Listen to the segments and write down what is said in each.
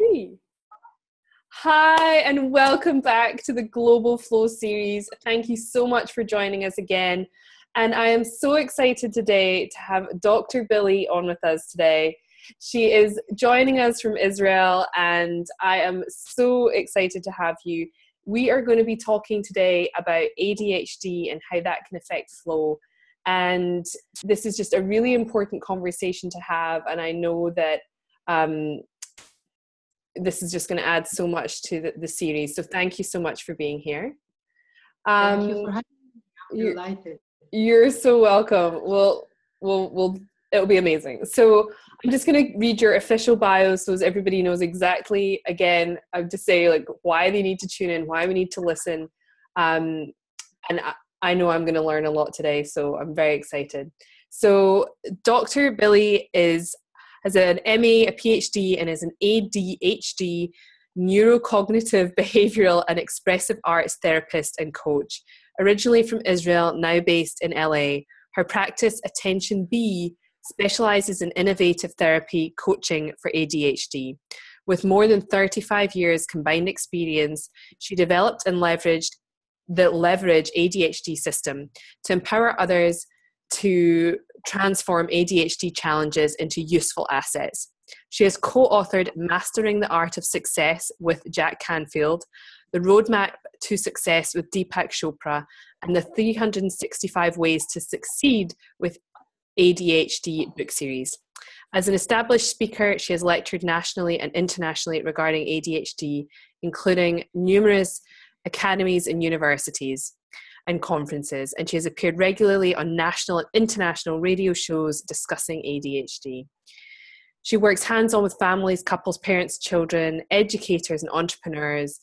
Billi. Hi, and welcome back to the Global Flow series. Thank you so much for joining us again. And I am so excited today to have Dr. Billi on with us today. She is joining us from Israel, and I am so excited to have you. We are going to be talking today about ADHD and how that can affect flow. And this is just a really important conversation to have, and I know that this is just going to add so much to the series. So thank you so much for being here. Thank you for having me. I'm delighted. You're so welcome. It'll be amazing. So I'm just going to read your official bio so as everybody knows exactly, again, I would just say like why they need to tune in, why we need to listen. And I know I'm going to learn a lot today, so I'm very excited. So Dr. Billi has an MA, a PhD, and is an ADHD, Neuro-Cognitive Behavioral and Expressive Arts Therapist and coach. Originally from Israel, now based in LA. Her practice, AttentionB, specializes in innovative therapy coaching for ADHD. With more than 35 years combined experience, she developed and leveraged the Leverage ADHD system to empower others to transform ADHD challenges into useful assets. She has co-authored Mastering the Art of Success with Jack Canfield, The Roadmap to Success with Deepak Chopra, and the 365 Ways to Succeed with ADHD book series. As an established speaker, she has lectured nationally and internationally regarding ADHD, including numerous academies and universities and conferences, and she has appeared regularly on national and international radio shows discussing ADHD. She works hands-on with families, couples, parents, children, educators and entrepreneurs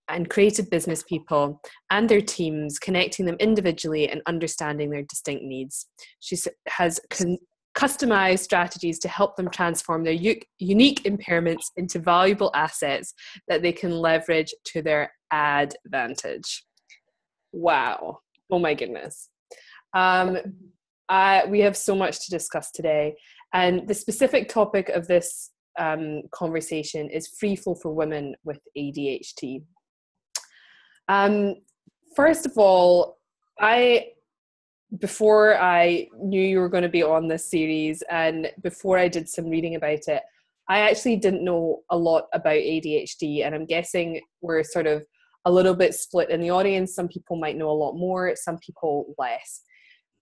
and creative business people and their teams, connecting them individually and understanding their distinct needs. She has customized strategies to help them transform their unique impairments into valuable assets that they can leverage to their advantage. Wow. Oh my goodness. We have so much to discuss today. And the specific topic of this conversation is free flow for women with ADHD. First of all, before I knew you were going to be on this series and before I did some reading about it, I actually didn't know a lot about ADHD, and I'm guessing we're sort of a little bit split in the audience. Some people might know a lot more, some people less.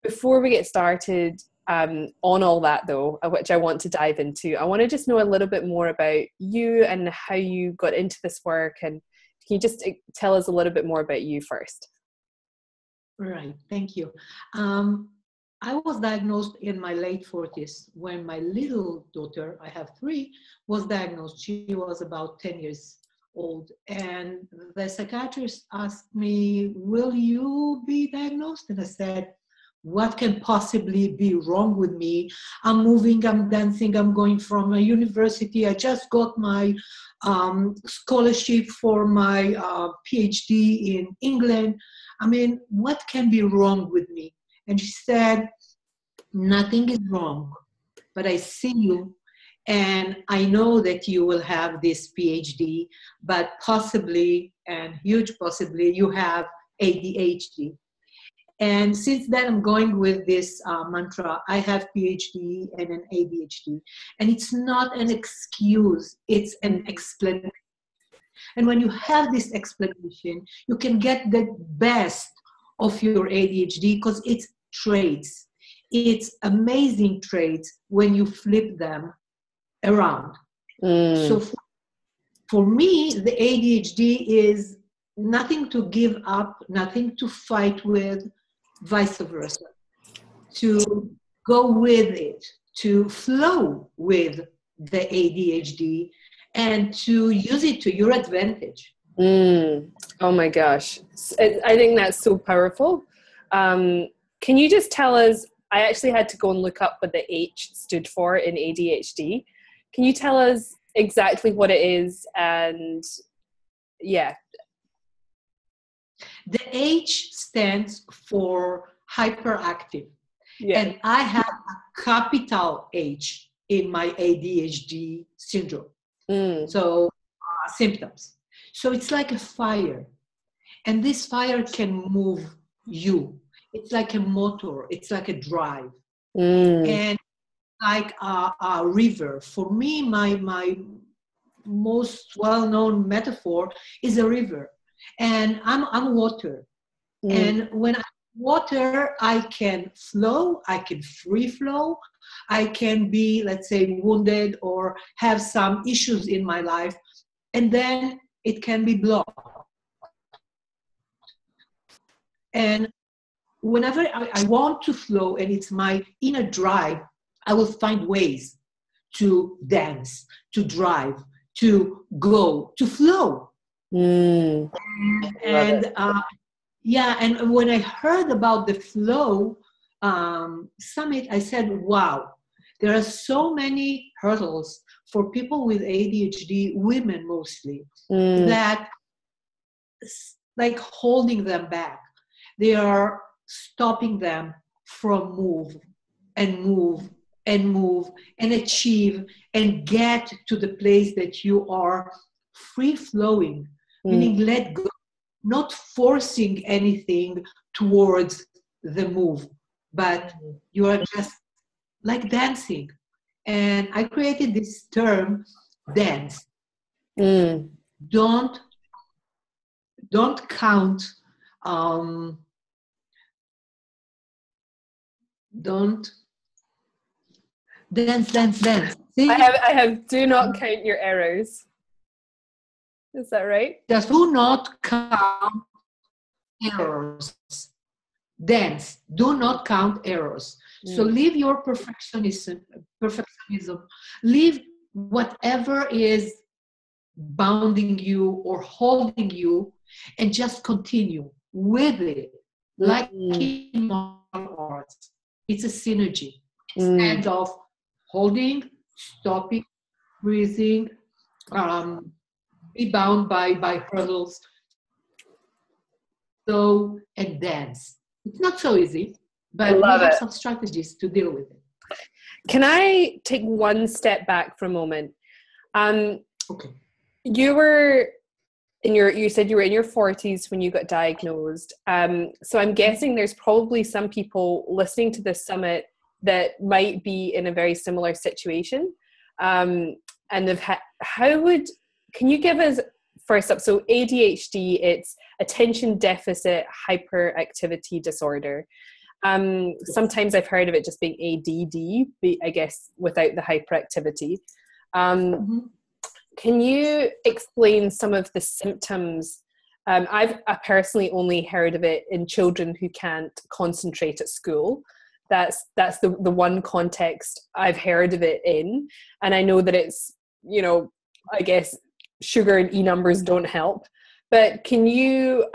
Before we get started on all that though, which I want to dive into, I want to just know a little bit more about you and how you got into this work, and can you just tell us a little bit more about you first? Right, thank you. I was diagnosed in my late 40s when my little daughter, I have 3, was diagnosed. She was about 10 years old. And the psychiatrist asked me, will you be diagnosed? And I said, what can possibly be wrong with me? I'm moving, I'm dancing, I'm going from a university. I just got my scholarship for my PhD in England. I mean, what can be wrong with me? And she said, nothing is wrong, but I see you and I know that you will have this PhD, but possibly, and huge possibly, you have ADHD. And since then, I'm going with this mantra, I have PhD and an ADHD. And it's not an excuse, it's an explanation. And when you have this explanation, you can get the best of your ADHD because it's traits. It's amazing traits when you flip them around. So for me, the ADHD is nothing to give up, nothing to fight with, vice versa. To go with it, to flow with the ADHD, and to use it to your advantage. Oh my gosh. I think that's so powerful. Can you just tell us, I actually had to go and look up what the H stood for in ADHD. Can you tell us exactly what it is? And yeah. The H stands for hyperactive. Yeah. And I have a capital H in my ADHD syndrome. So symptoms. So it's like a fire, and this fire can move you. It's like a motor. It's like a drive, and like a river. For me, my most well-known metaphor is a river, and I'm water. And when I'm water, I can flow, I can free flow, I can be, let's say, wounded or have some issues in my life, and then it can be blocked. And whenever I want to flow and it's my inner drive, I will find ways to dance, to drive, to go, to flow. And yeah, and when I heard about the flow summit, I said, wow, there are so many hurdles for people with ADHD, women mostly, that like holding them back. They are stopping them from move and achieve and get to the place that you are free flowing, meaning let go, not forcing anything towards the move, but you are just like dancing. And I created this term, dance. Don't count, don't dance. See? I have do not count your errors. Is that right? Just do not count errors. Dance. Do not count errors. So leave your perfectionism. Leave whatever is bounding you or holding you, and just continue with it. Like in martial arts, it's a synergy. Instead of holding, stopping, breathing, be bound by hurdles. So, and dance. It's not so easy, but we have some strategies to deal with it. Can I take one step back for a moment? Okay. You said you were in your 40s when you got diagnosed. So I'm guessing there's probably some people listening to this summit that might be in a very similar situation. And can you give us first up, so ADHD, it's attention deficit hyperactivity disorder. Sometimes I've heard of it just being ADD, I guess, without the hyperactivity. Can you explain some of the symptoms? I've personally only heard of it in children who can't concentrate at school. That's the one context I've heard of it in. And I know that it's, I guess sugar and E numbers don't help. But can you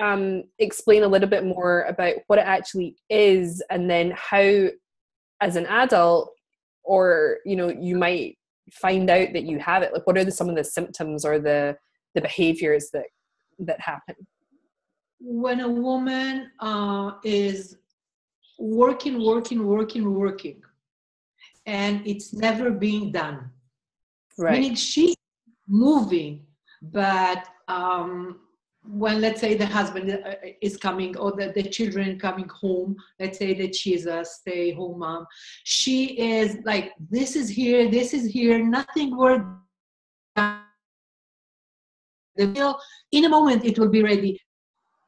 explain a little bit more about what it actually is, and then how, as an adult, or, you might find out that you have it? Like, what are some of the symptoms or the behaviors that happen? When a woman is working, and it's never being done, right? Meaning she's moving, but when, let's say, the husband is coming, or the children coming home, let's say that she's a stay-home mom, she is like, this is here, nothing worth done. In a moment it will be ready.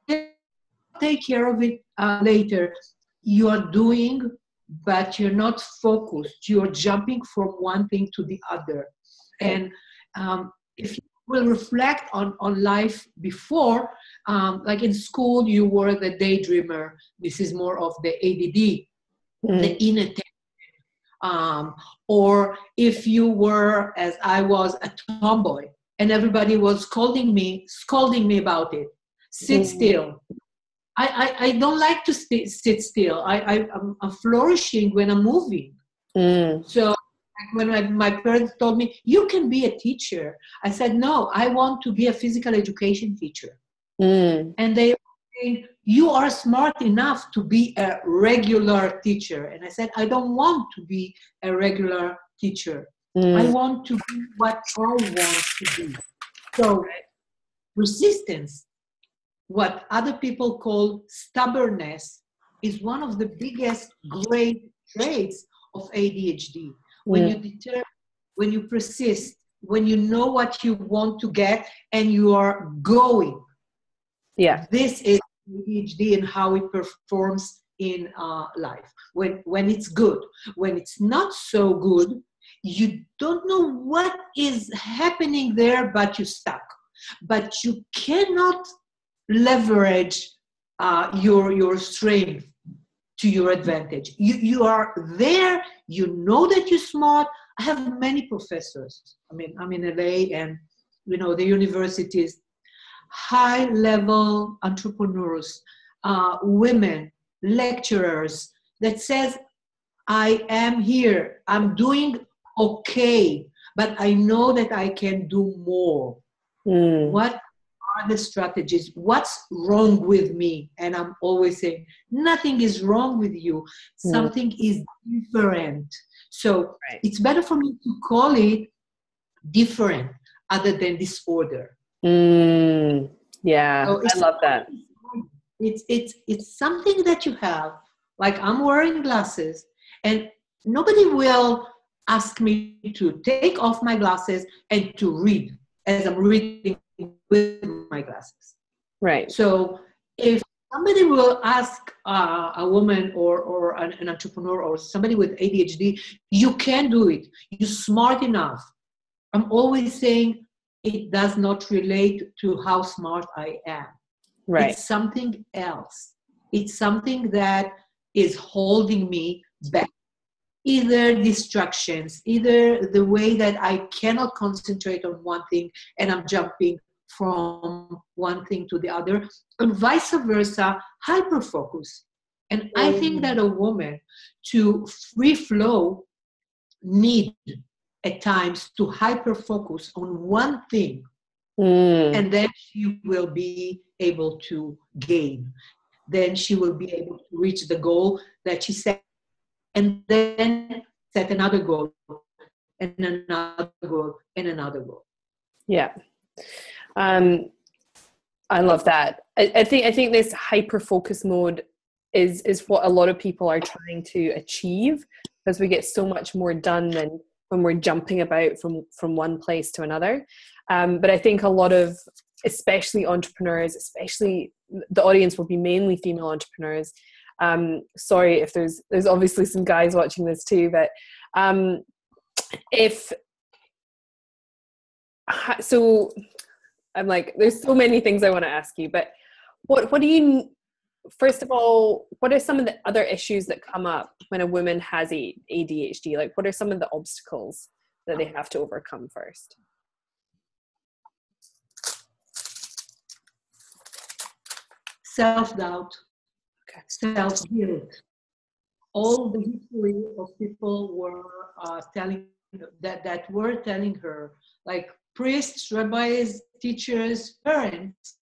Take care of it later. You are doing, but you're not focused. You're jumping from one thing to the other. And if you will reflect on life before, like in school, you were the daydreamer. This is more of the ADD, the inattention. Or if you were, as I was, a tomboy, and everybody was scolding me about it. Sit still. I don't like to sit still. I'm flourishing when I'm moving. So when my parents told me, you can be a teacher, I said, no, I want to be a physical education teacher. And they were saying, you are smart enough to be a regular teacher. And I said, I don't want to be a regular teacher. I Mm. want to do what I want to do. So resistance, what other people call stubbornness, is one of the biggest great traits of ADHD. When you determine, when you persist, when you know what you want to get and you are going. Yeah. This is ADHD and how it performs in life. When it's good, when it's not so good, you don't know what is happening there, but you're stuck. But you cannot leverage your strength to your advantage. You are there, you know that you're smart. I have many professors. I mean, I'm in LA, and the universities, high-level entrepreneurs, women, lecturers, that says, I am here, I'm doing okay, but I know that I can do more. What are the strategies? What's wrong with me? And I'm always saying, nothing is wrong with you. Something is different. So it's better for me to call it different other than disorder. Yeah, So I love that. It's something that you have. Like, I'm wearing glasses, and nobody will ask me to take off my glasses and to read as I'm reading with my glasses. Right. So if somebody will ask a woman or an entrepreneur or somebody with ADHD, you can do it. You're smart enough. I'm always saying it does not relate to how smart I am. Right. It's something else. It's something that is holding me back. Either distractions, either the way that I cannot concentrate on one thing and I'm jumping from one thing to the other, and vice versa, hyperfocus. And I think that a woman, to free flow, need at times to hyperfocus on one thing, and then she will be able to gain. Then she will be able to reach the goal that she set, and then set another goal, and another goal, and another goal. Yeah. I love that. I think this hyper focus mode is what a lot of people are trying to achieve, because we get so much more done than when we're jumping about from one place to another. But I think a lot of, especially entrepreneurs, especially the audience will be mainly female entrepreneurs. Sorry if there's obviously some guys watching this too, but so I'm like, there's so many things I want to ask you, but what do you, first of all, what are some of the other issues that come up when a woman has ADHD? Like, what are some of the obstacles that they have to overcome first? Self-doubt, Okay. self-guilt. All the history of people were telling that were telling her, like priests, rabbis, teachers, parents,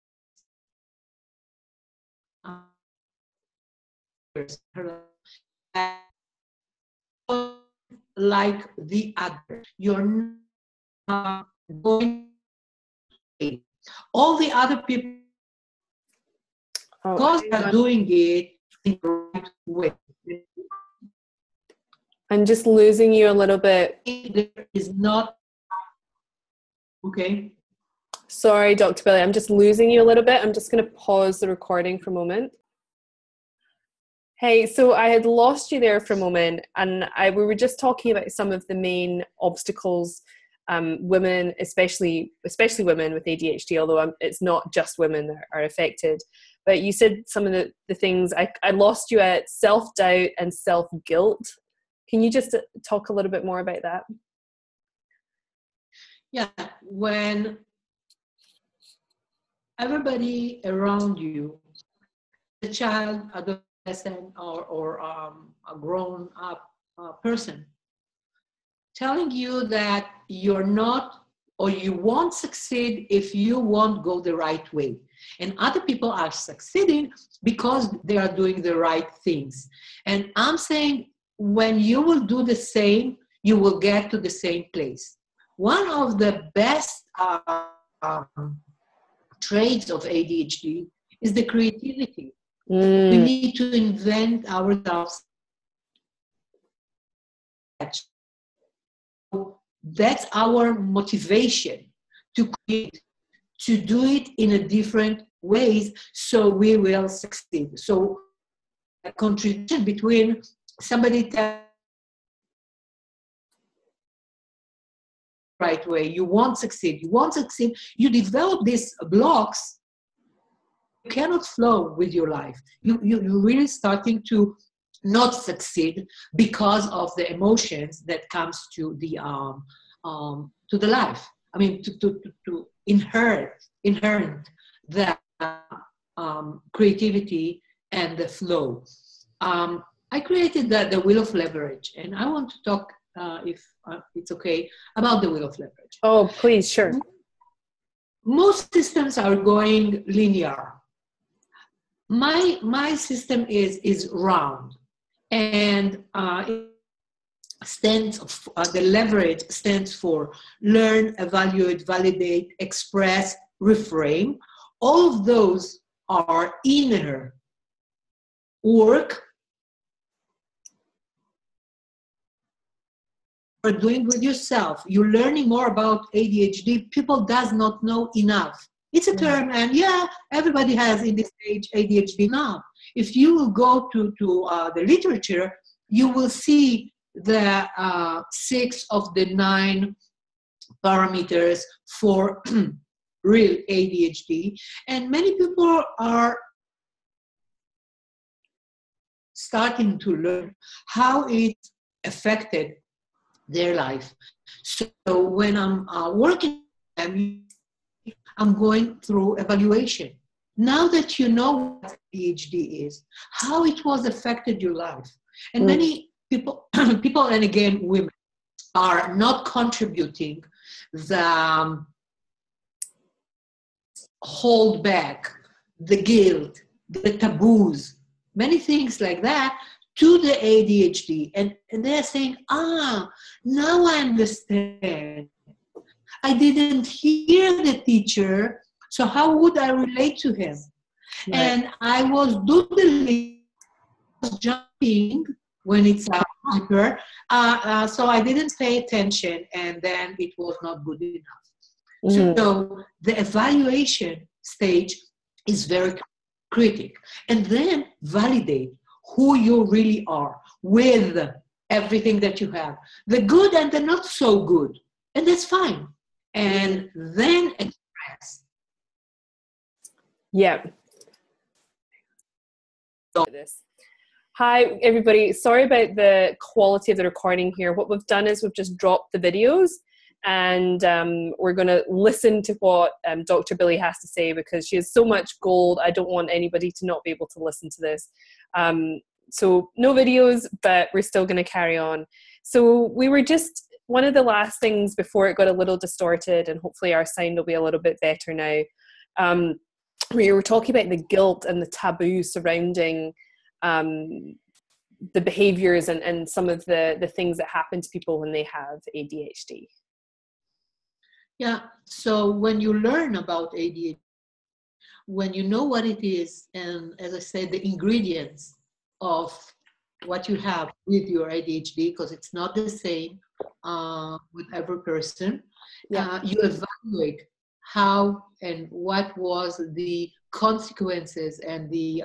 like the other. You're not going to. All the other people, because they're doing it in the right way. I'm just losing you a little bit. There is not. Okay. Sorry, Dr. Billi, I'm just losing you a little bit. I'm just going to pause the recording for a moment. Hey, so I had lost you there for a moment, and we were just talking about some of the main obstacles women, especially women with ADHD, although it's not just women that are affected. But you said some of the things, I lost you at self-doubt and self-guilt. Can you just talk a little bit more about that? Yeah, when everybody around you, a child, adolescent, or a grown-up person, telling you that you're not, or you won't succeed if you won't go the right way. And other people are succeeding because they are doing the right things. And I'm saying, when you will do the same, you will get to the same place. One of the best traits of ADHD is the creativity. We need to invent ourselves. That's our motivation to create, to do it in a different ways, so we will succeed. So a contradiction between somebody telling right way, you won't succeed, you develop these blocks, you cannot flow with your life. You're really starting to not succeed because of the emotions that comes to the life. I mean, to inherent the creativity and the flow. I created the wheel of leverage, and I want to talk, if it's okay, about the wheel of leverage. Oh, please, sure. Most systems are going linear. My system is round, and the leverage stands for learn, evaluate, validate, express, reframe. All of those are inner work you're doing with yourself. You're learning more about ADHD. People does not know enough. It's a term, and yeah, everybody has in this age ADHD now. If you will go to the literature, you will see the 6 of the 9 parameters for real ADHD, and many people are starting to learn how it affected their life. So when I'm working, I'm going through evaluation. Now that you know what ADHD is, how it was affected your life, and many people, and again women, are not contributing the hold back, the guilt, the taboos, many things like that to the ADHD. And they're saying, now I understand. I didn't hear the teacher, so how would I relate to him? Right. And I was doodling, jumping when it's hyper, so I didn't pay attention, and then it was not good enough. So the evaluation stage is very critical. And then validate who you really are with everything that you have, the good and the not so good, and that's fine. And then express. Yeah. Hi, everybody. Sorry about the quality of the recording here. What we've done is we've just dropped the videos, and we're going to listen to what Dr. Billi has to say, because she has so much gold. I don't want anybody to not be able to listen to this. So no videos, but we're still going to carry on. So we were just, one of the last things before it got a little distorted, and hopefully our sound will be a little bit better now, we were talking about the guilt and the taboo surrounding the behaviors and some of the things that happen to people when they have ADHD. Yeah, so when you learn about ADHD, when you know what it is, and as I said, the ingredients of what you have with your ADHD, because it's not the same with every person, you evaluate how and what was the consequences and the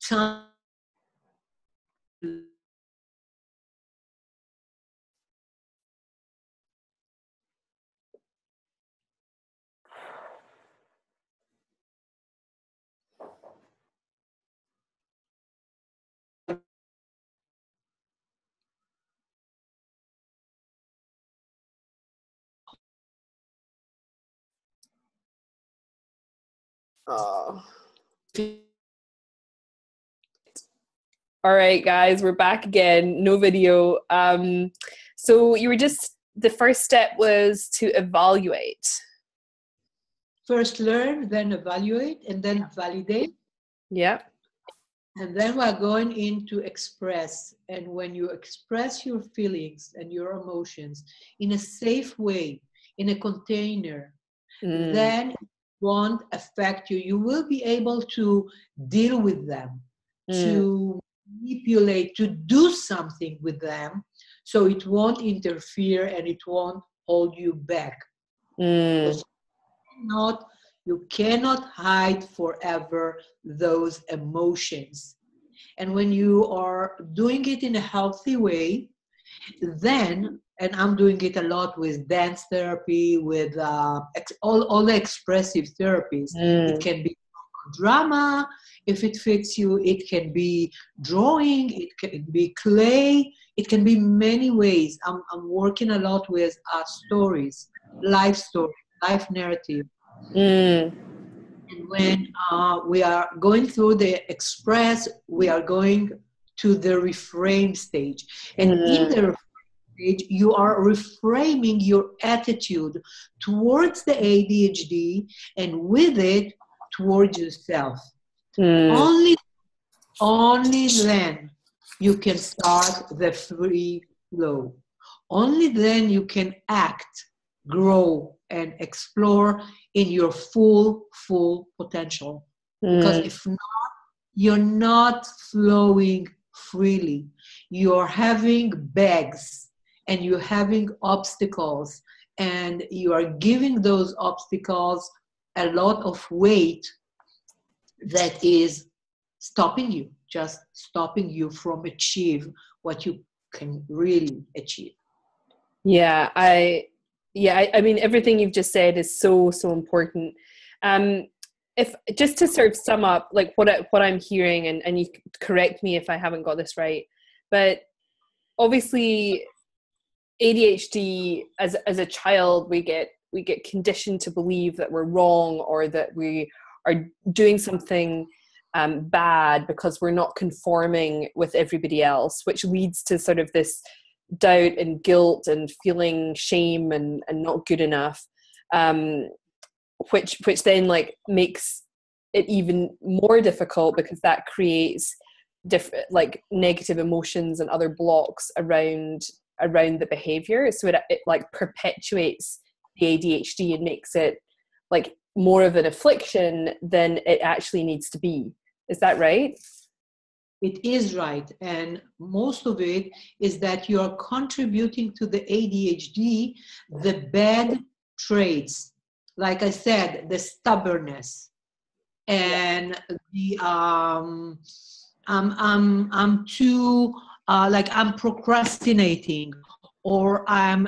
time. Oh. All right, guys, we're back again. No video. So you were just, the first step was to evaluate. First learn, then evaluate, and then validate. Yeah. And then we're going into express. And when you express your feelings and your emotions in a safe way, in a container, then it won't affect you. You will be able to deal with them, to manipulate, to do something with them. So it won't interfere and it won't hold you back. Because you cannot hide forever those emotions. And when you are doing it in a healthy way, then, and I'm doing it a lot with dance therapy, with all the expressive therapies. It can be drama, if it fits you. It can be drawing. It can be clay. It can be many ways. I'm working a lot with stories, life narrative. And when we are going through the express, we are going to the reframe stage. And in the reframe stage, you are reframing your attitude towards the ADHD and with it towards yourself. Only then you can start the free flow. Only then you can act, grow, and explore in your full potential. Because if not, you're not flowing freely. You're having bags and you're having obstacles, and you are giving those obstacles a lot of weight that is stopping you, just stopping you from achieve what you can really achieve. Yeah, I mean, everything you've just said is so important. If just to sort of sum up, like what I'm hearing, and you correct me if I haven't got this right, but obviously ADHD as a child, we get conditioned to believe that we're wrong, or that we are doing something bad because we're not conforming with everybody else, which leads to sort of this doubt and guilt and feeling shame and not good enough, which then like makes it even more difficult, because that creates different like negative emotions and other blocks around the behavior. So it like perpetuates the ADHD and makes it like more of an affliction than it actually needs to be. Is that right? It is right. And most of it is that you are contributing to the ADHD the bad traits. Like I said, the stubbornness and the I'm too like I'm procrastinating, or I'm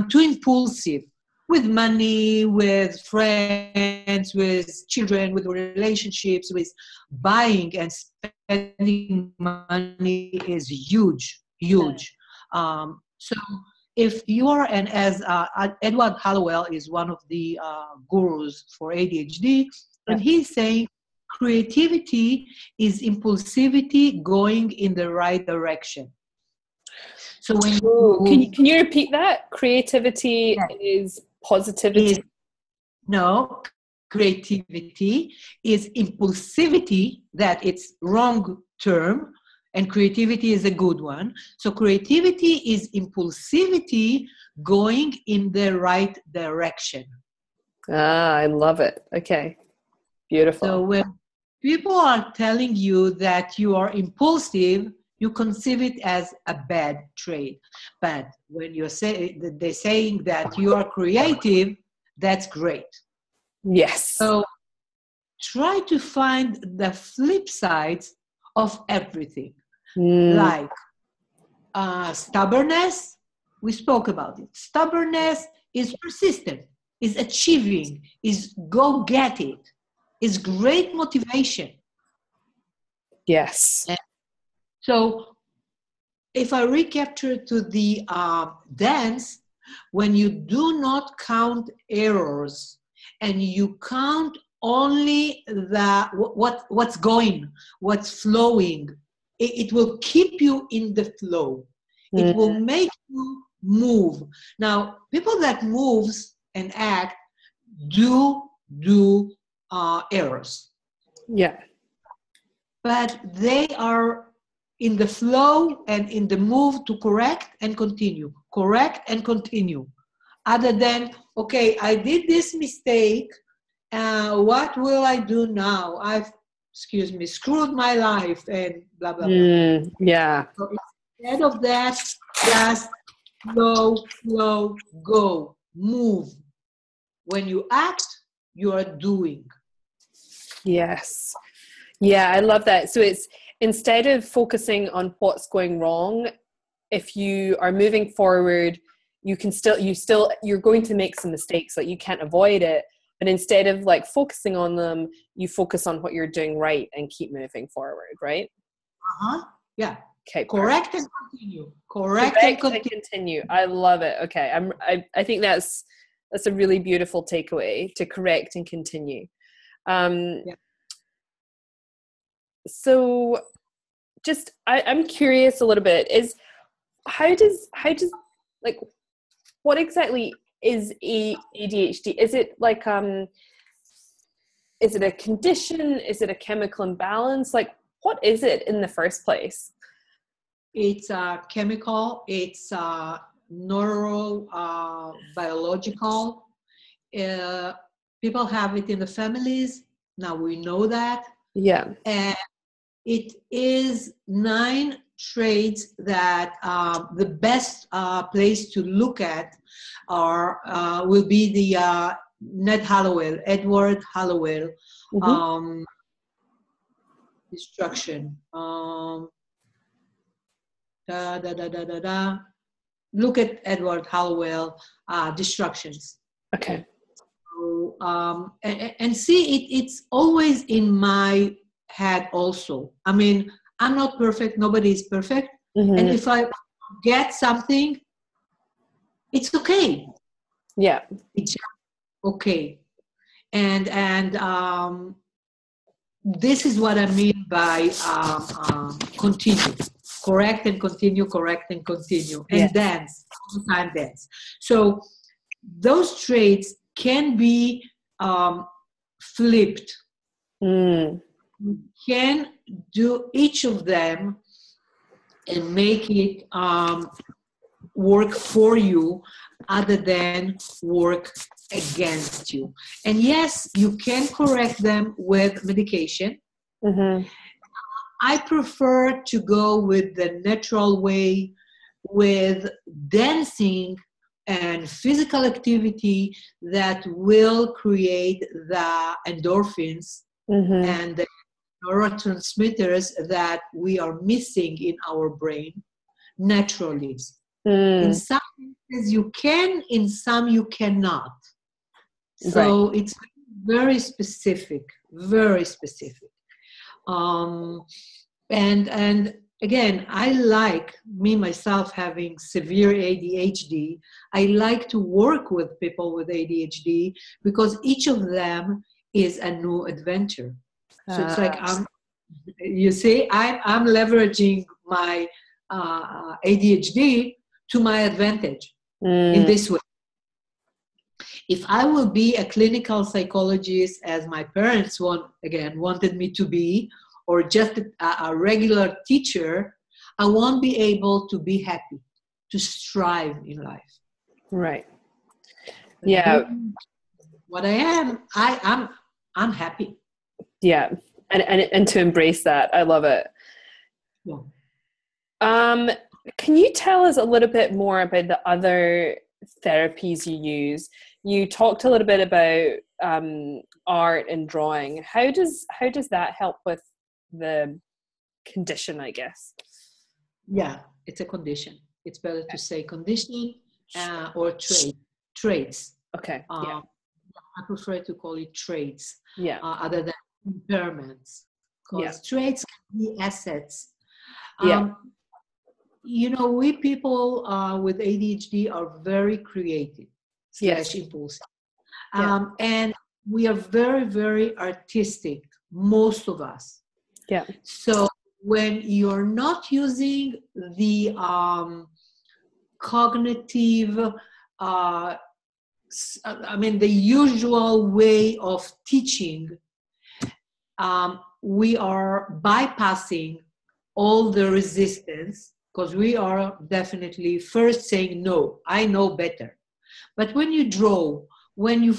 too impulsive with money, with friends, with children, with relationships, with buying and spending money is huge. So if you are, and as Edward Hallowell is one of the gurus for ADHD, and he's saying creativity is impulsivity going in the right direction. So when can you repeat that? Creativity is positivity. Creativity is impulsivity, that it's wrong term, and creativity is a good one. So creativity is impulsivity going in the right direction. I love it. Okay, beautiful. So when people are telling you that you are impulsive, you conceive it as a bad trait. But when they're saying that you are creative, that's great. Yes. So try to find the flip sides of everything. Like stubbornness, we spoke about it. Stubbornness is persistent, is achieving, is go get it, is great motivation. Yes. So if I recapture to the dance, when you do not count errors and you count only what's going, what's flowing, it will keep you in the flow. It will make you move. Now, people that moves and act do errors. Yeah. but they are in the flow and in the move to correct and continue, other than, okay, I did this mistake, what will I do now? I've, excuse me, screwed my life and blah, blah, blah. Yeah. So instead of that, just flow, go, move. When you act, you are doing. Yes. Yeah, I love that. So it's, instead of focusing on what's going wrong, if you are moving forward, you're going to make some mistakes, like you can't avoid it. But instead of like focusing on them, you focus on what you're doing right and keep moving forward, right? Yeah. Okay. Correct Perfect. and continue. Correct and continue. I love it. Okay. I think that's a really beautiful takeaway, to correct and continue. Yeah. So just, I'm curious a little bit, is how does like, what exactly is ADHD? Is it like, is it a condition? Is it a chemical imbalance? Like, what is it in the first place? It's a chemical, it's a biological. People have it in the families. Now we know that. Yeah. And it is 9 traits that the best place to look at will be the Edward Hallowell destruction. Look at Edward Hallowell destructions. Okay. So, and see, it's always in my head also. I mean, I'm not perfect. Nobody is perfect. And if I get something, it's okay. Yeah. It's okay. And this is what I mean by continue. Correct and continue, and dance, all the time dance. So those traits can be flipped. You can do each of them and make it work for you other than work against you. And yes, you can correct them with medication. I prefer to go with the natural way, with dancing and physical activity that will create the endorphins and the neurotransmitters that we are missing in our brain naturally. In some cases you can, in some you cannot. So it's very specific, very specific. And again, I like, me myself having severe ADHD, I like to work with people with ADHD because each of them is a new adventure. So it's like, you see, I'm leveraging my ADHD to my advantage in this way. If I will be a clinical psychologist, as my parents wanted me to be, or just a regular teacher, I won't be able to be happy, to strive in life. Right. But yeah. What I am, I'm happy. Yeah. And to embrace that. I love it. Yeah. Can you tell us a little bit more about the other therapies you use? You talked a little bit about art and drawing. How does that help with the condition, I guess? Yeah, it's a condition. It's better to say condition or traits. Okay. I prefer to call it traits. Yeah. Other than impairments, because traits can be assets. You know, we people with ADHD are very creative / impulsive. And we are very, very artistic, most of us. Yeah. So when you're not using the cognitive, the usual way of teaching, we are bypassing all the resistance, because we are definitely first saying, no, I know better. But when you draw, when you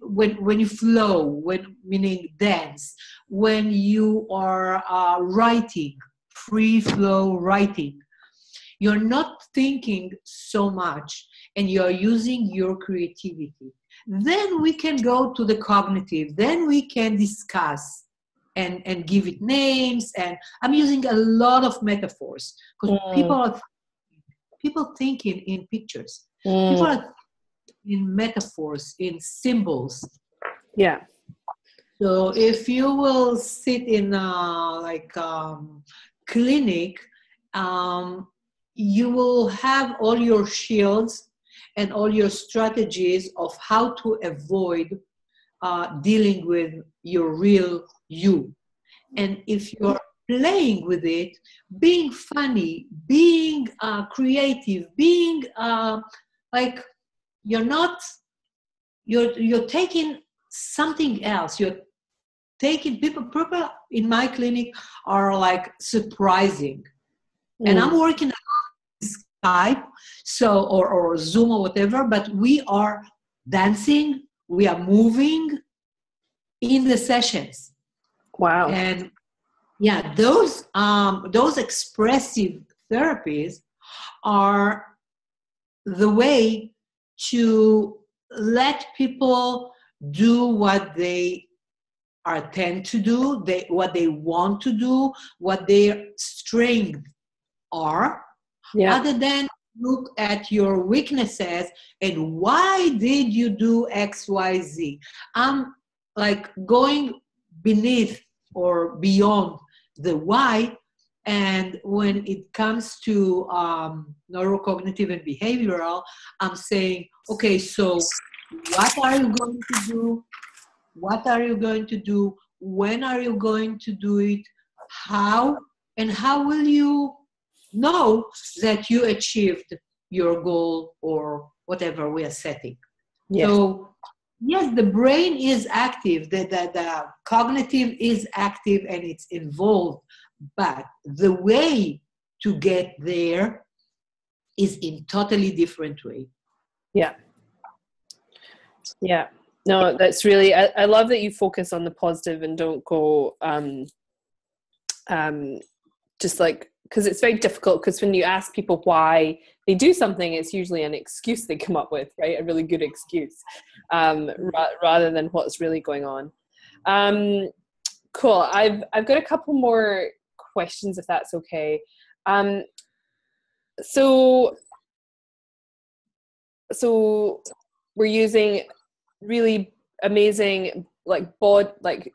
when you flow, meaning dance, when you are writing, free flow writing, you're not thinking so much and you're using your creativity. Then we can go to the cognitive. Then we can discuss and give it names. And I'm using a lot of metaphors because people think in pictures. People are in metaphors, in symbols. Yeah. So if you will sit in clinic, you will have all your shields and all your strategies of how to avoid dealing with your real you. And if you're playing with it, being funny, being creative, being you're taking something else. You're taking people in my clinic are like surprising. And I'm working on Skype, or Zoom or whatever, but we are dancing, we are moving in the sessions. Wow. And yeah, those expressive therapies are the way to let people do what they are tend to do, what they want to do, what their strengths are, other than look at your weaknesses and why did you do X, Y, Z. I'm like going beneath or beyond the why. And when it comes to neurocognitive and behavioral, I'm saying, okay, so what are you going to do? What are you going to do? When are you going to do it? How? And how will you know that you achieved your goal or whatever we are setting? Yes. So, yes, the brain is active, the cognitive is active and it's involved, but the way to get there is in totally different way. Yeah. Yeah. No, that's really, I love that you focus on the positive and don't go just like, because it's very difficult, because when you ask people why they do something, it's usually an excuse they come up with, right? A really good excuse, rather than what's really going on. Cool. I've got a couple more questions, if that's okay. So we're using really amazing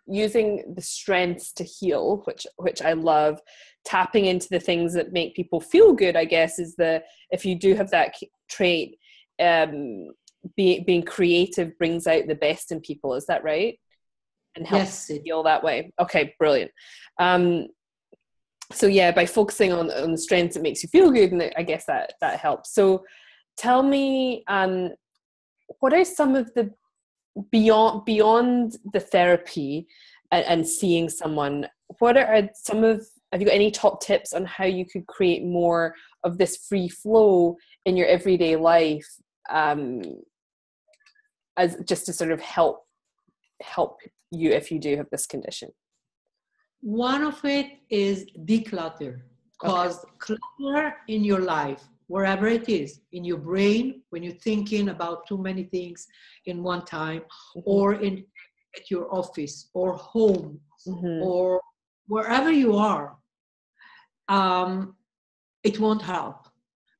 using the strengths to heal, which I love. Tapping into the things that make people feel good, I guess, is if you do have that trait, being creative brings out the best in people. Is that right? And helps heal that way. Okay, brilliant. So yeah, by focusing on the strengths, it makes you feel good, and I guess that helps. So tell me, what are some of the beyond the therapy and seeing someone, what are some of, have you got any top tips on how you could create more of this free flow in your everyday life, as just to sort of help you if you do have this condition? One of it is declutter, because clutter in your life, wherever it is, in your brain, when you're thinking about too many things in one time, or at your office or home, or wherever you are, it won't help,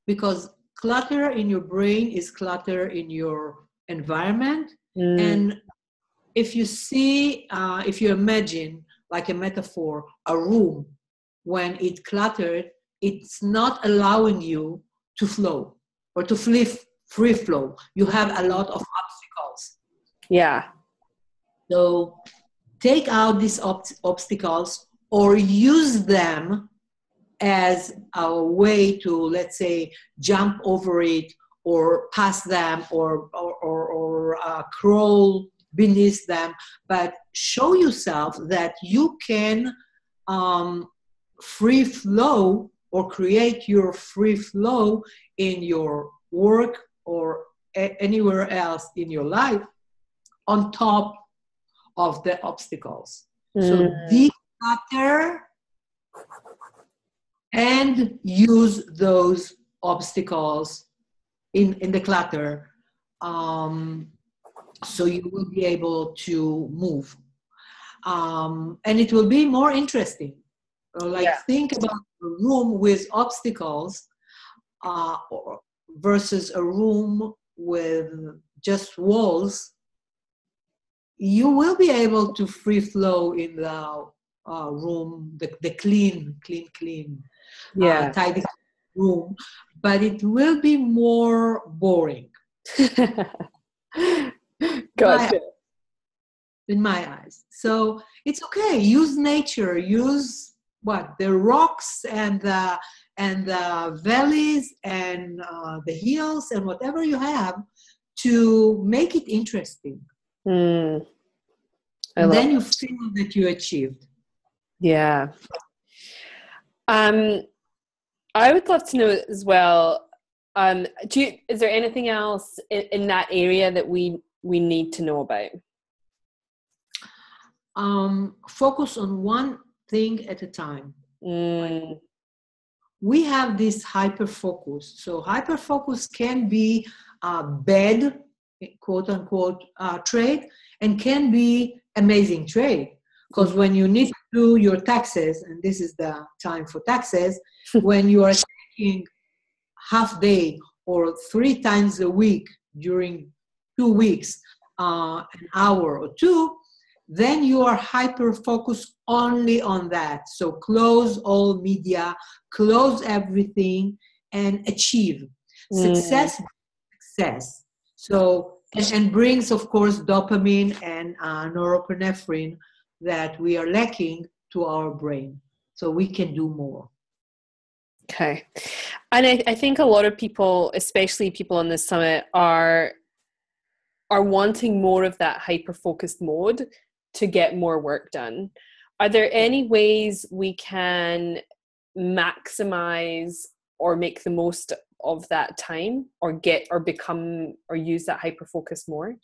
because clutter in your brain is clutter in your environment. And if you imagine, like a metaphor, a room, when it's cluttered, it's not allowing you to flow or to free flow. You have a lot of obstacles. Yeah. So take out these obstacles, or use them as a way to, let's say, jump over it or pass them or crawl beneath them, but show yourself that you can free flow or create your free flow in your work or anywhere else in your life on top of the obstacles. So declutter and use those obstacles in the clutter, so you will be able to move. And it will be more interesting. Think about a room with obstacles versus a room with just walls. You will be able to free flow in the room, the clean, tidy room, but it will be more boring. Gotcha. In my eyes. So it's okay. Use nature. Use the rocks and the valleys and the hills and whatever you have to make it interesting. And then you feel that you achieved. Yeah. I would love to know as well, is there anything else in that area that we need to know about? Focus on one thing at a time. We have this hyper-focus. So hyper-focus can be a bad, quote-unquote, trait, and can be amazing trait. Because when you need to do your taxes, and this is the time for taxes, when you are taking half day or 3 times a week during 2 weeks, an hour or 2, then you are hyper-focused only on that. So close all media, close everything, and achieve. Success. So, and brings, of course, dopamine and norepinephrine that we are lacking to our brain. So we can do more. Okay. And I think a lot of people, especially people on this summit, are wanting more of that hyper-focused mode to get more work done. Are there any ways we can maximize or make the most of that time, or become or use that hyper-focus more?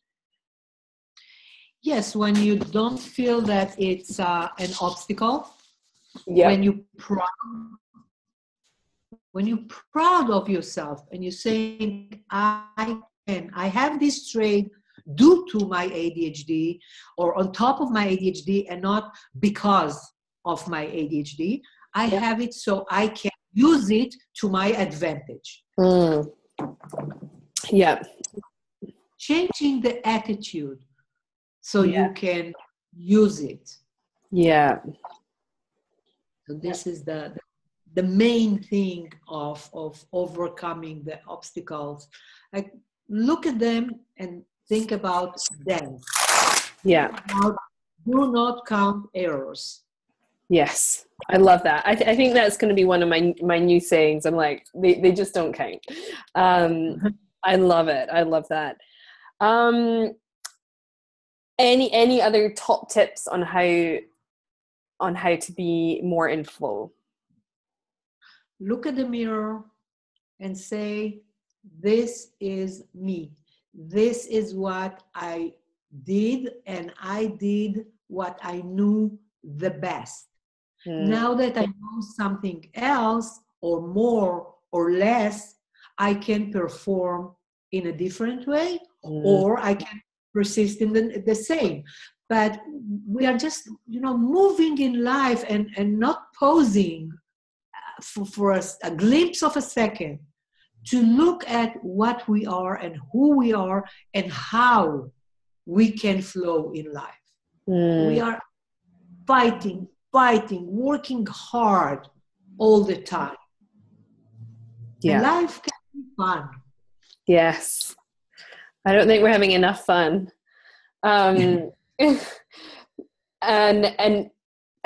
Yes, when you don't feel that it's an obstacle, when you're proud of yourself and you saying, I have this trait due to my ADHD or on top of my ADHD and not because of my ADHD. I have it so I can use it to my advantage. Yeah. Changing the attitude so you can use it. Yeah. So this is the main thing of overcoming the obstacles. Like, look at them and think about them. Yeah. Do not count errors. Yes. I love that. I think that's going to be one of my new sayings. I'm like, they just don't count. I love it. I love that. Any other top tips on how to be more in flow? Look at the mirror and say, this is me. This is what I did, and I did what I knew the best. Now that I know something else or more or less, I can perform in a different way, or I can persist in the same. But we are just, moving in life and not pausing for a glimpse of a second to look at what we are and who we are and how we can flow in life. We are fighting, working hard all the time. And life can be fun. Yes. I don't think we're having enough fun. And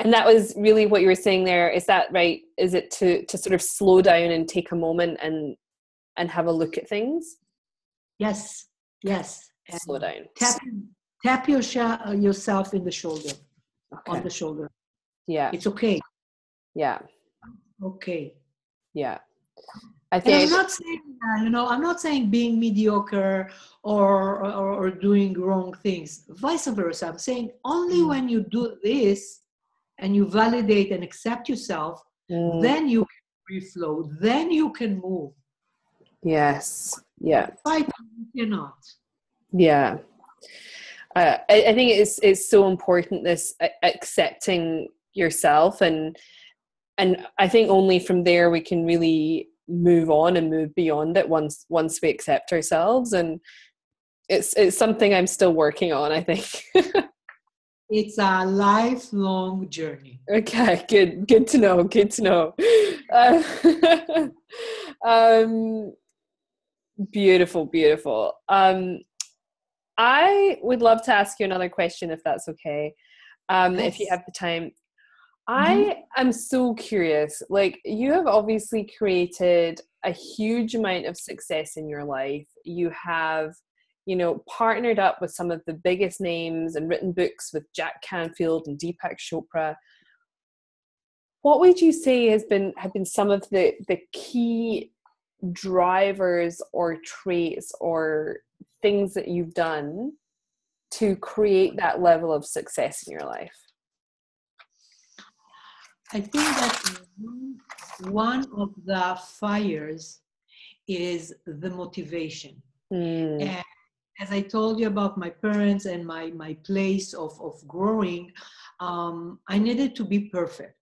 that was really what you were saying there. Is that right? Is it to sort of slow down and take a moment and have a look at things? Yes. And slow down. tap yourself in the shoulder, on the shoulder. Yeah. It's okay. Yeah. Okay. Yeah. And I'm not saying, I'm not saying being mediocre or doing wrong things. Vice versa. I'm saying only when you do this and you validate and accept yourself, then you can free flow. Then you can move. Yes. Yeah. Fight, you cannot. Yeah. I think it's so important, this accepting yourself, and I think only from there we can really move on and move beyond it once we accept ourselves, and it's something I'm still working on, I think. It's a lifelong journey. Okay, good to know. Beautiful. I would love to ask you another question, if that's okay. Yes. If you have the time. I am so curious. Like, you have obviously created a huge amount of success in your life. You have, partnered up with some of the biggest names and written books with Jack Canfield and Deepak Chopra. What would you say have been some of the key drivers or traits or things that you've done to create that level of success in your life? I think that one of the fires is the motivation. And as I told you about my parents and my place of growing, I needed to be perfect.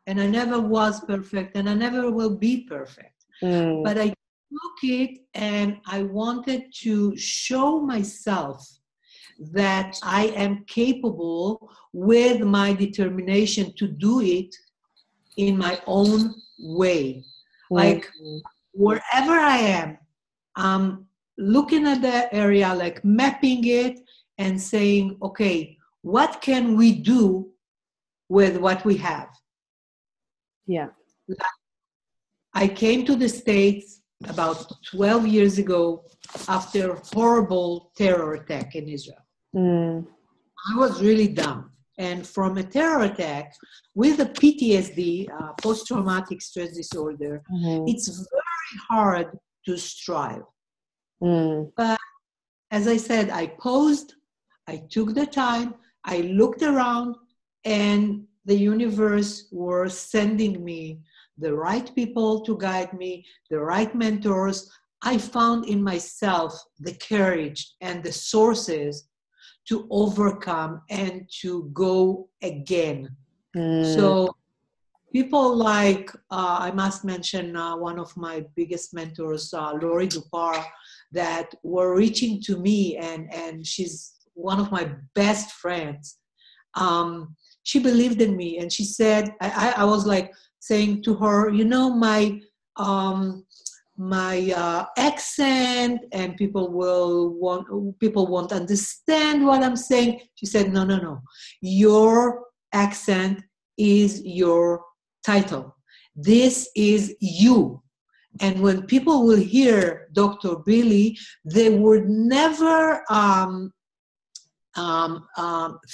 And I never was perfect, and I never will be perfect. But I took it and I wanted to show myself that I am capable with my determination to do it in my own way. Like wherever I am, I'm looking at the area, like mapping it and saying, okay, what can we do with what we have? Yeah. I came to the States about 12 years ago after a horrible terror attack in Israel. I was really down. And from a terror attack with a PTSD, post-traumatic stress disorder, it's very hard to strive. But as I said, I paused, I took the time, I looked around, and the universe was sending me the right people to guide me, the right mentors. I found in myself the courage and the sources to overcome and to go again. So people like, I must mention one of my biggest mentors, Lori Dupar, that were reaching to me, and she's one of my best friends. She believed in me, and she said, I was like saying to her, my accent, and people won't understand what I'm saying. She said, no. Your accent is your title. This is you. And when people will hear Dr. Billi, they would never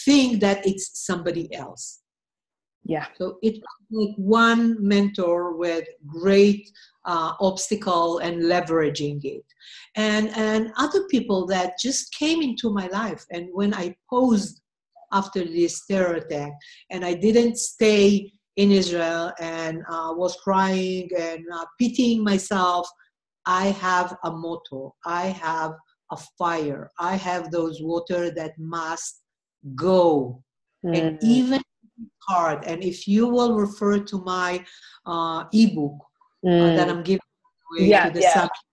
think that it's somebody else. Yeah. So it was like one mentor with great obstacle and leveraging it. And other people that just came into my life. And when I paused after this terror attack, and I didn't stay in Israel and was crying and pitying myself, I have a motto. I have a fire. I have those water that must go. And even hard. And if you will refer to my ebook that I'm giving away to the subject,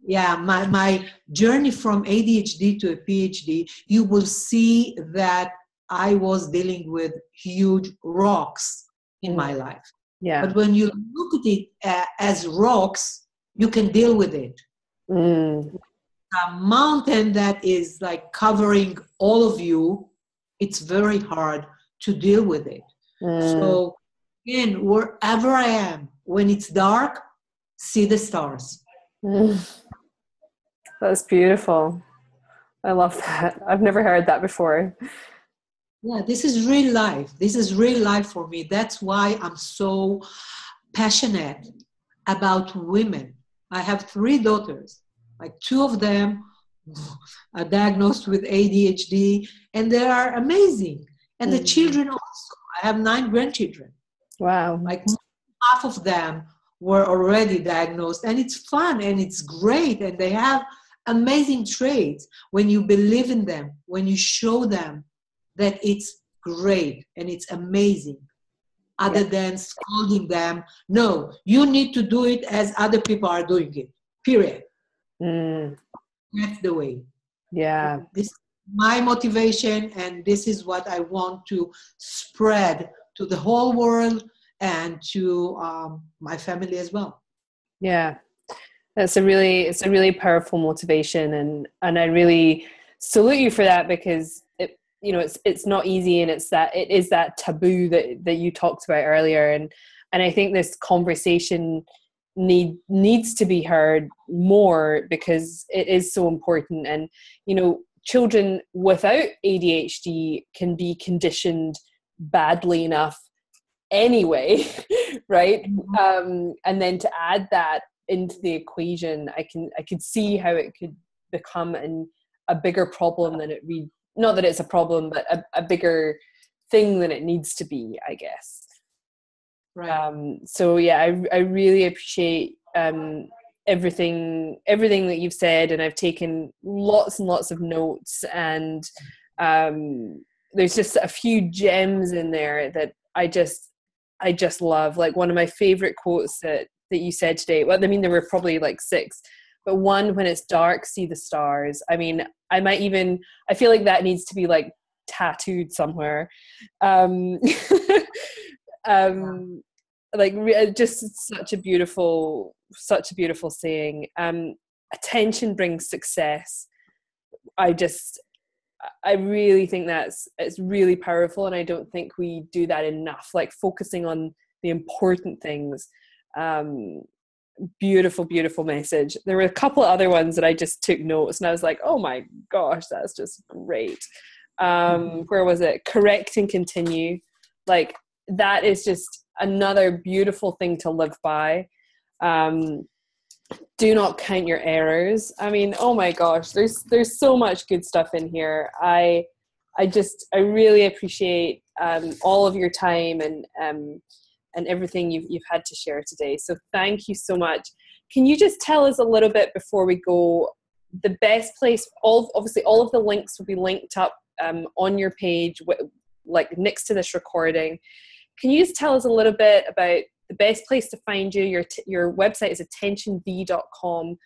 my journey from ADHD to a PhD, you will see that I was dealing with huge rocks in my life. Yeah. But when you look at it as rocks, you can deal with it. A mountain that is like covering all of you, it's very hard to deal with it. So again, wherever I am, when it's dark, see the stars. That's beautiful. I love that. I've never heard that before. Yeah, this is real life. This is real life for me. That's why I'm so passionate about women. I have three daughters. Like two of them are diagnosed with ADHD, and they are amazing. And the Mm. children also. I have 9 grandchildren. Wow. Like half of them were already diagnosed, and it's fun and it's great, and they have amazing traits when you believe in them, when you show them that it's great and it's amazing, Yeah. other than scolding them. No, you need to do it as other people are doing it, period. Mm. That's the way. Yeah. This is my motivation, and this is what I want to spread to the whole world and to my family as well. Yeah. It's a really powerful motivation, and I really salute you for that, because it's not easy, and it is that taboo that you talked about earlier, and I think this conversation needs to be heard more, because it is so important. And children without ADHD can be conditioned badly enough anyway, right? And then to add that into the equation, I could see how it could become a bigger problem than it really, not that it's a problem, but a bigger thing than it needs to be, I guess. Right. So yeah, I really appreciate everything that you've said, and I've taken lots and lots of notes, and there's just a few gems in there that I just love. Like, one of my favorite quotes that you said today, well, I mean, there were probably like 6, but one, "When it's dark, see the stars." I mean, I feel like that needs to be like tattooed somewhere. Um, um, just such a beautiful saying. Attention brings success. I just, I really think it's really powerful, and I don't think we do that enough. Like, focusing on the important things. Beautiful, beautiful message. There were a couple of other ones that I just took notes, and I was like, oh my gosh, that's just great. Where was it? Correct and continue. Like, that is just another beautiful thing to live by. Do not count your errors. I mean, oh my gosh, there's so much good stuff in here. I really appreciate all of your time and everything you've had to share today. So thank you so much. Can you just tell us a little bit before we go, the best place? Obviously, all of the links will be linked up on your page, like next to this recording. Can you just tell us a little bit about the best place to find you? Your website is AttentionB.com.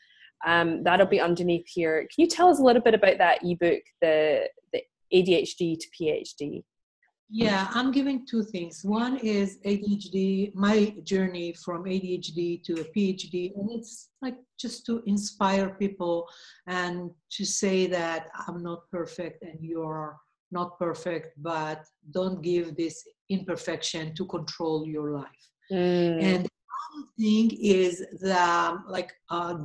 That'll be underneath here. Can you tell us a little bit about that ebook, the ADHD to PhD? Yeah, I'm giving 2 things. One is ADHD, my journey from ADHD to a PhD, and it's like just to inspire people and to say that I'm not perfect and you're not perfect, but don't give this imperfection to control your life. And the other thing is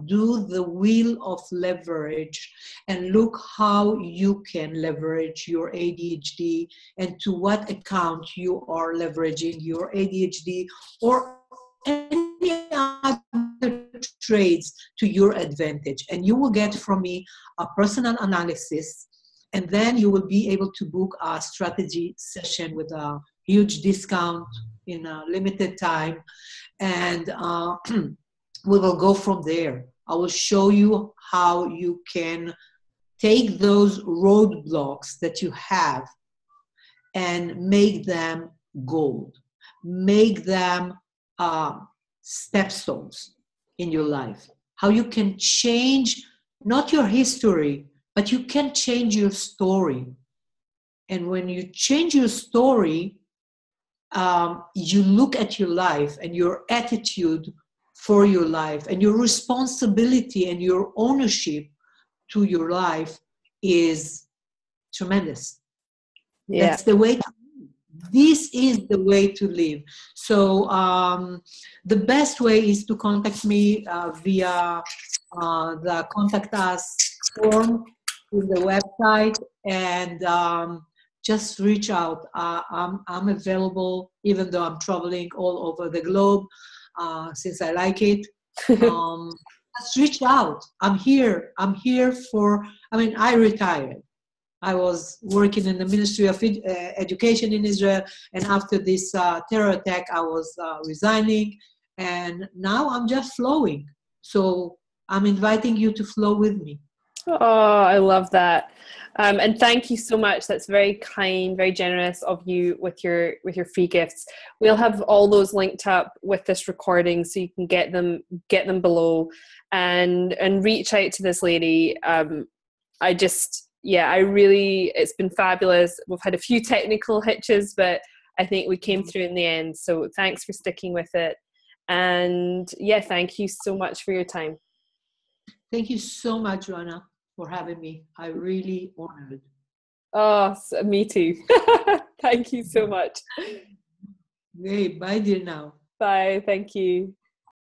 do the wheel of leverage and look how you can leverage your ADHD and to what account you are leveraging your ADHD or any other traits to your advantage. And you will get from me a personal analysis, and then you will be able to book a strategy session with a huge discount in a limited time, and we will go from there. I will show you how you can take those roadblocks that you have and make them gold, make them stepstones in your life. How you can change not your history, but you can change your story. And when you change your story, you look at your life and your attitude for your life and your responsibility and your ownership to your life is tremendous. Yeah. That's the way to live. This is the way to live. So the best way is to contact me via the contact us form. in the website, and just reach out. I'm available, even though I'm traveling all over the globe, since I like it. Just reach out. I'm here. I'm here for, I retired. I was working in the Ministry of Education in Israel, and after this terror attack, I was resigning, and now I'm just flowing. So I'm inviting you to flow with me. Oh, I love that. And thank you so much. That's very kind, very generous of you with your free gifts. We'll have all those linked up with this recording, so you can get them below, and reach out to this lady. It's been fabulous. We've had a few technical hitches, but I think we came through in the end. So thanks for sticking with it. And yeah, thank you so much for your time. Thank you so much, Joanna, for having me. I really honored. Oh, me too. Thank you so much. Hey, bye dear now. Bye. Thank you.